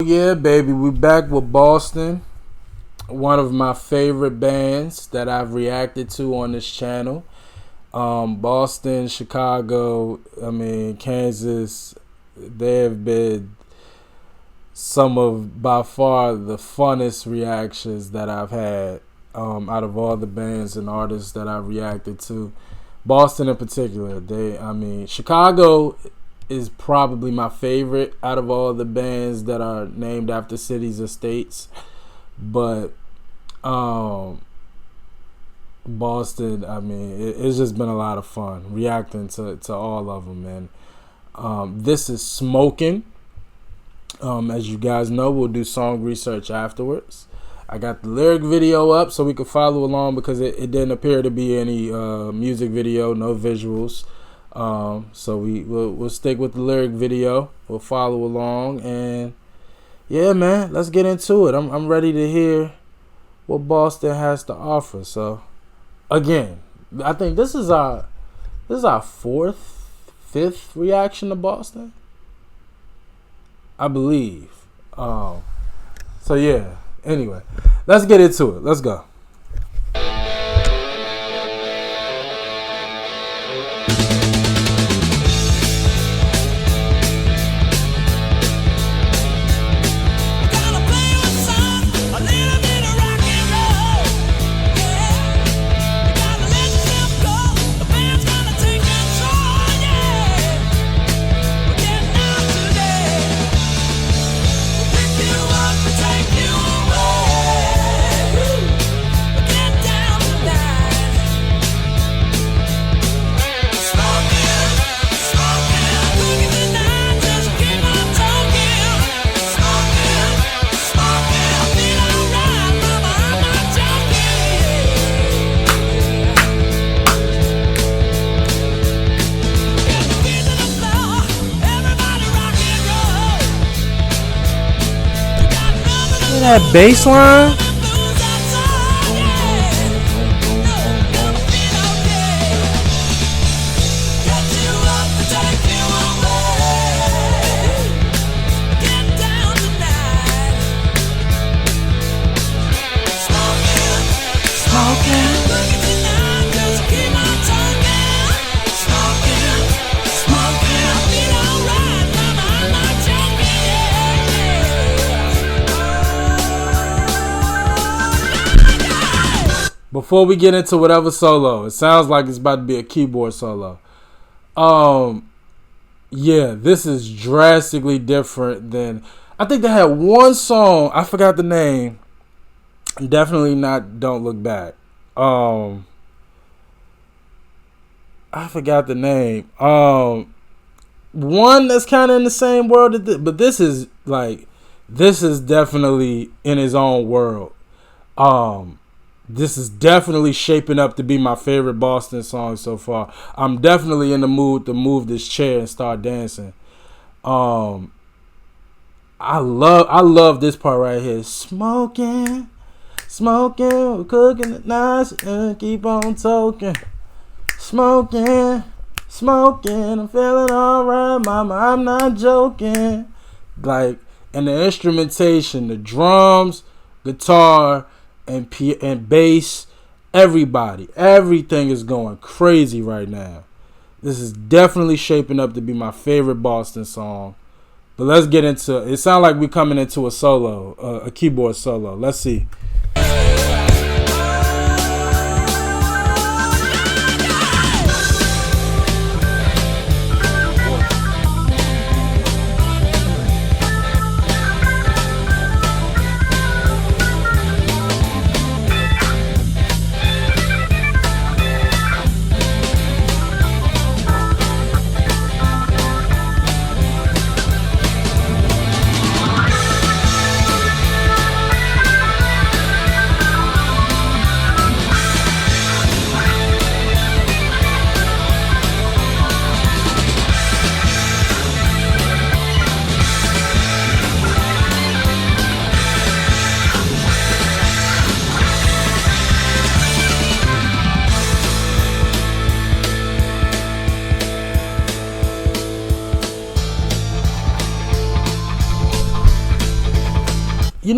Yeah, baby, we back with Boston, one of my favorite bands that I've reacted to on this channel. Boston, Chicago, Kansas, they have been some of by far the funnest reactions that I've had out of all the bands and artists that I've reacted to. Boston in particular, Chicago is probably my favorite out of all the bands that are named after cities or states. But Boston, it's just been a lot of fun reacting to all of them, man. This is Smokin. As you guys know, we'll do song research afterwards. I got the lyric video up so we could follow along because it didn't appear to be any music video, no visuals. So we'll stick with the lyric video. We'll follow along, and yeah, man, let's get into it. I'm ready to hear what Boston has to offer. So again, I think this is our fifth reaction to Boston, I believe. So yeah. Anyway, let's get into it. Let's go. That bass line. Before we get into whatever solo, it sounds like it's about to be a keyboard solo. Yeah, this is drastically different than, I think they had one song, I forgot the name. Definitely not Don't Look Back. I forgot the name. One that's kind of in the same world, but this is definitely in his own world. This is definitely shaping up to be my favorite Boston song so far. I'm definitely in the mood to move this chair and start dancing. I love this part right here. Smoking, we're cooking it nice and keep on talking. Smoking, I'm feeling alright, mama, I'm not joking. And the instrumentation, the drums, guitar, and bass, everything is going crazy right now. This is definitely shaping up to be my favorite Boston song. But let's get into it. It sounds like we're coming into a solo, a keyboard solo. Let's see.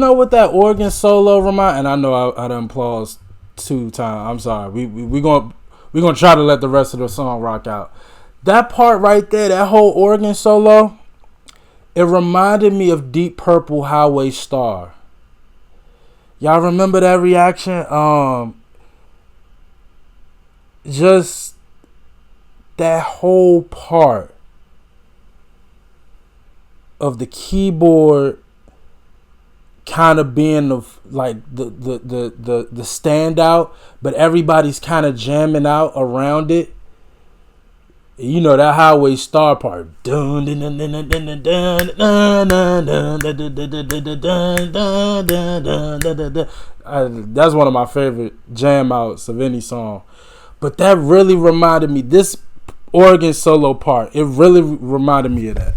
know what that organ solo remind? And I know I done applause 2 times. I'm sorry. We gonna try to let the rest of the song rock out. That part right there, that whole organ solo, it reminded me of Deep Purple Highway Star. Y'all remember that reaction? Just that whole part of the keyboard kind of being the standout, but everybody's kind of jamming out around it. You know that Highway Star part. That's one of my favorite jam outs of any song. But that really reminded me, this organ solo part, it really reminded me of that.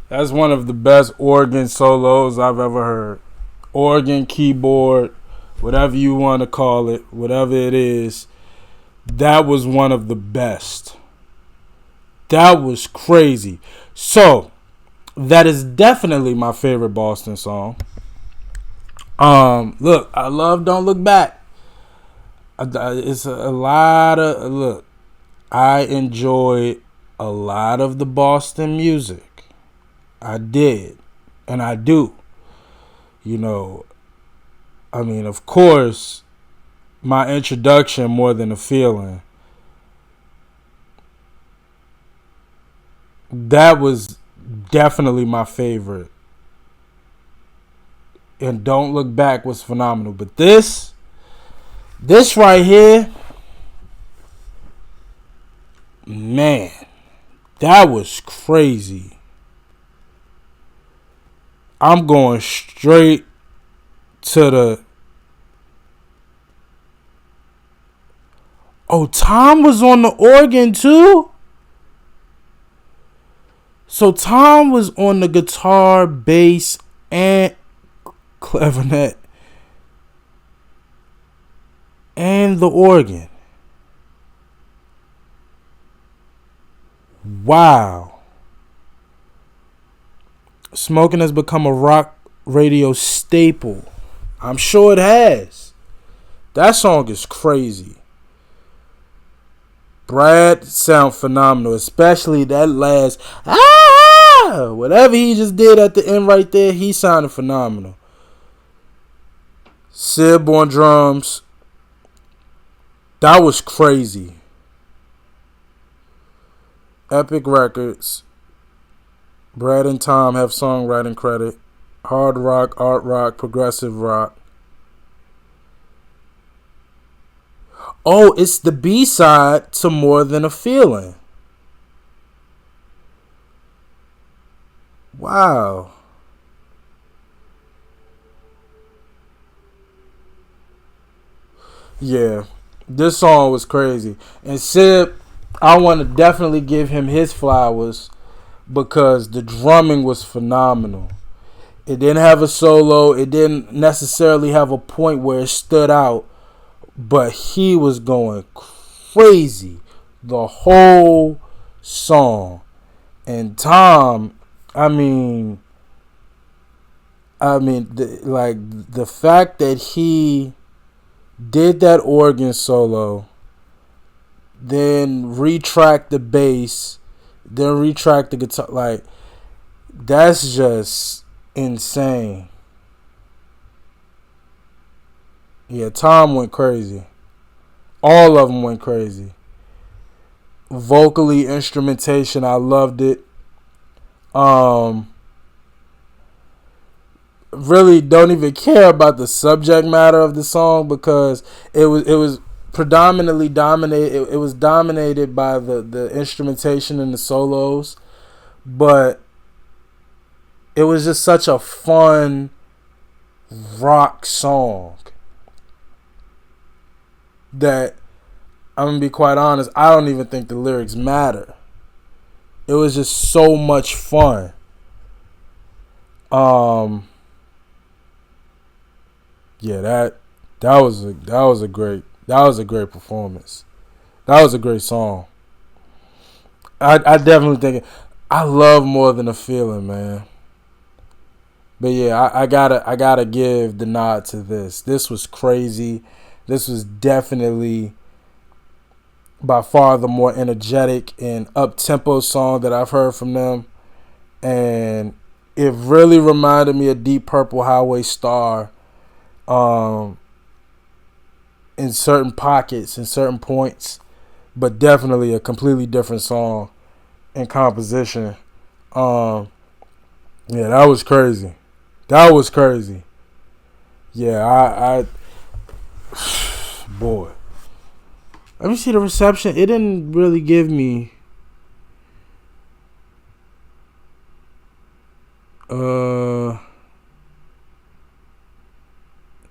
That's one of the best organ solos I've ever heard. Organ, keyboard, whatever you want to call it, whatever it is. That was one of the best. That was crazy. So, that is definitely my favorite Boston song. Look, I love Don't Look Back. It's a lot of, look, I enjoyed a lot of the Boston music. I did, and I do. You know, I mean, of course, my introduction, More Than a Feeling, that was definitely my favorite. And Don't Look Back was phenomenal. But this right here, man, that was crazy. I'm going straight to the... Oh, Tom was on the organ too? So Tom was on the guitar, bass, and clarinet, and the organ. Wow. Smokin has become a rock radio staple. I'm sure it has. That song is crazy. Brad sound phenomenal, especially that last Whatever he just did at the end right there, he sounded phenomenal. Sib on drums. That was crazy. Epic Records. Brad and Tom have songwriting credit. Hard rock, art rock, progressive rock. Oh, it's the B-side to More Than a Feeling. Wow. Yeah, this song was crazy. And Sib, I want to definitely give him his flowers because the drumming was phenomenal. It didn't have a solo. It didn't necessarily have a point where it stood out, but he was going crazy the whole song. And Tom, I mean, the fact that he did that organ solo, then retract the bass, then retract the guitar, like, that's just insane. Yeah, Tom went crazy. All of them went crazy. Vocally, instrumentation, I loved it. Really don't even care about the subject matter of the song because it was predominantly dominated. It was dominated by the instrumentation and the solos, but it was just such a fun rock song that I'm gonna be quite honest, I don't even think the lyrics matter. It was just so much fun. Yeah, that was a great performance. That was a great song. I definitely think I love More Than a Feeling, man. But yeah, I gotta give the nod to this. This was crazy. This was definitely by far the more energetic and up-tempo song that I've heard from them. And it really reminded me of Deep Purple Highway Star in certain pockets, in certain points. But definitely a completely different song and composition. Yeah, that was crazy. That was crazy. Yeah, I boy. Let me see the reception. It didn't really give me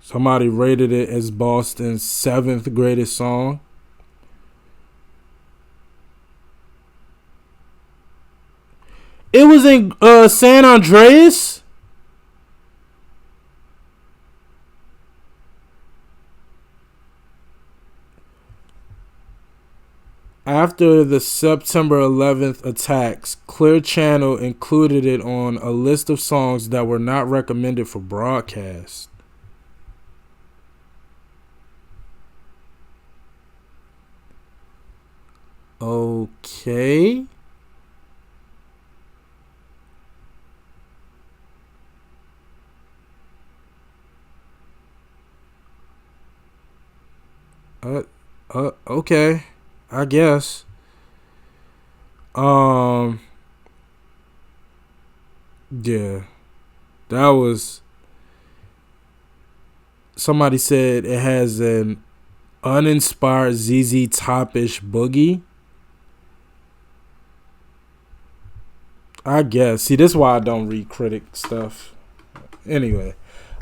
somebody rated it as Boston's 7th greatest song. It was in San Andreas. After the September 11th attacks, Clear Channel included it on a list of songs that were not recommended for broadcast. Okay. Okay. I guess. Yeah. That was. Somebody said it has an uninspired ZZ Top-ish boogie. I guess. See, this is why I don't read critic stuff. Anyway,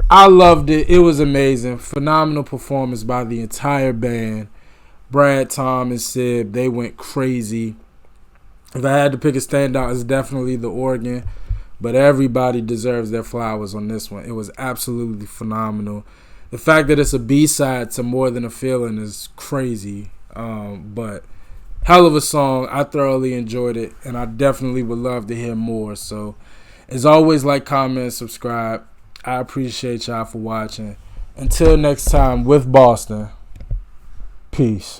I loved it. It was amazing. Phenomenal performance by the entire band. Brad, Tom, and Sib, they went crazy. If I had to pick a standout, it's definitely the organ. But everybody deserves their flowers on this one. It was absolutely phenomenal. The fact that it's a B-side to More Than a Feeling is crazy. But hell of a song. I thoroughly enjoyed it. And I definitely would love to hear more. So, as always, like, comment, subscribe. I appreciate y'all for watching. Until next time with Boston. Peace.